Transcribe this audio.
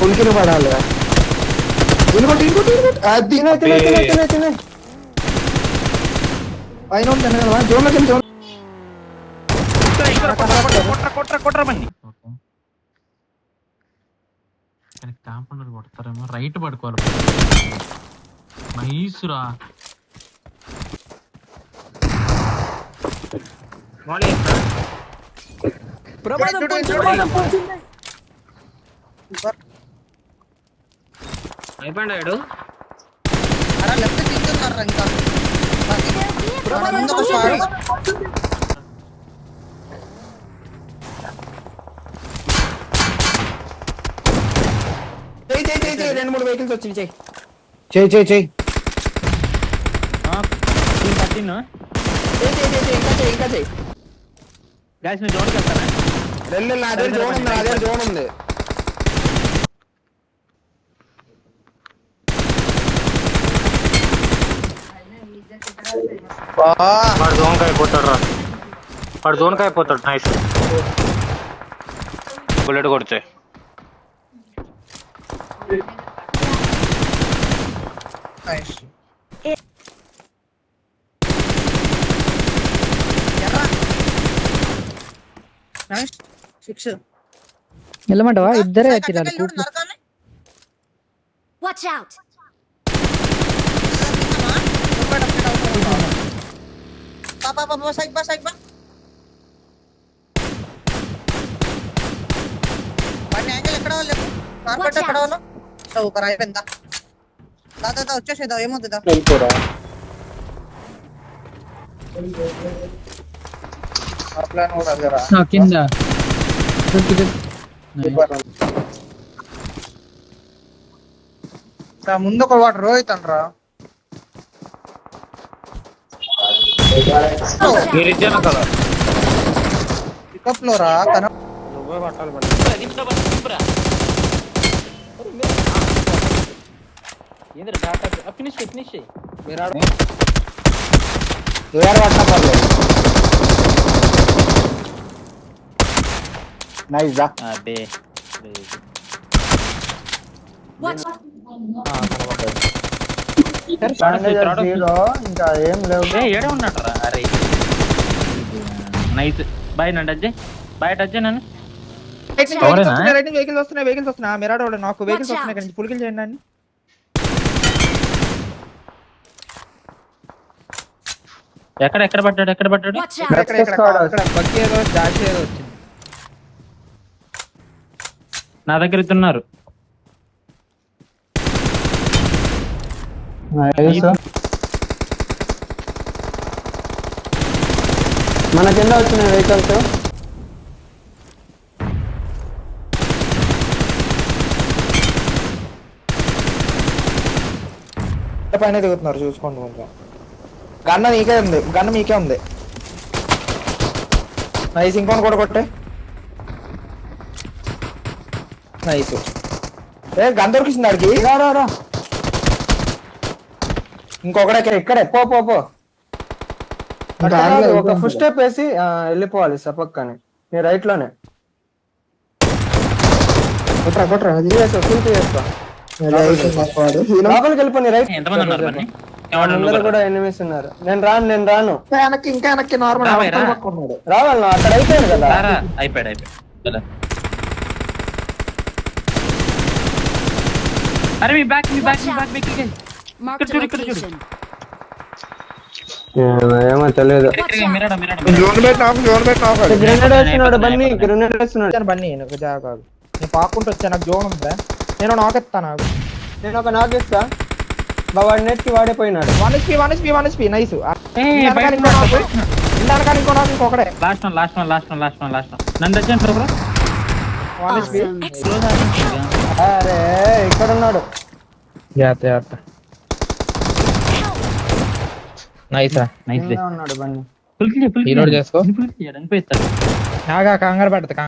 ఉనికి పడాలి. ఇంకోటి అది తినే పైన తినగలవా? జోన్లోకి జోన్ కాంపౌండర్ కొడతారేమో. రైట్ పడుకోవాలి. నైస్రా. అయిపోయాడు. లెఫ్ట్ తింటున్నారు ఇంకా. రెండు మూడు వెహికల్స్ వచ్చింది. చెయ్యి ఇంకా చెయ్యి. గాయస్ నేను జోన్కి వెళ్తానా? అదే జోన్ ఉంది. వాడు జోన్కి అయిపోతాడు రా. వాడు జోన్కి అయిపోతాడు. నైస్ బుల్లెట్ కొడితే. వెళ్ళమంటావా? ఇద్దరే వచ్చిరారు. అయిపోయిందా? దాదా వచ్చేసేదా? ఏమవుతుందా? కింద ముందు ఒక వాటర్ రోహిత్ అనరా. పికప్ లో రా. నువ్వే పట్టాలి. నైస్. ఇంకా ఏం లేవు. ఏడే ఉన్నాడు. అరే నైస్. బాయ్ నండి అజ్జయ్. బాయ్ అజ్జయ్. నన్ను వెహికల్స్ వస్తున్నాయి. మిరాడో నాకు వెహికల్స్ వస్తున్నాయి. ఫుల్ కిల్ చేయండి. ఎక్కడ పడ్డాడు? వచ్చింది నా దగ్గర ఇస్తున్నారు. మన కింద వచ్చినాయి వెహికల్స్. పైన దిగుతున్నారు. చూసుకోండి. కొంచెం గన్న మీకే ఉంది. నైస్. ఇంకోని కూడా కొట్టే. నైస్. గన్ దొరికింది ఆడికి. రా. ఇంకొకటి ఇక్కడే. పో ఒక ఫుల్ స్టెప్ వేసి వెళ్ళిపోవాలి సపక్కని. నీ రైట్ లోనే కొట్రా. అది చేసుకో. లోపలికి వెళ్ళిపో. నీ రైట్. అందరూ కూడా ఎనిమిస్ ఉన్నారు. నేను రాను. ఇంకా వెనక్కి నార్మల్ రావాలి. అక్కడ అయిపోయాడు కదా. అయిపోయాడు. అరే మీ బ్యాక్ ఏమో తెలియదు. బన్నీ నేను పాకుంటూ వచ్చా. నాకు జోన్ ఉందా? నేను నాకెత్తా. నేను ఒక నాకేస్తా. వాడి నెట్కి వాడిపోయినాడు. 1 HP. నైస్. ఇంకొకడే. Last one. నన్ను తెచ్చాను బ్రో. అరే ఇక్కడ ఉన్నాడు. నైస్ ఉన్నాడు బన్నీ. ఫుల్ చేసుకో. కంగారు పెడతా.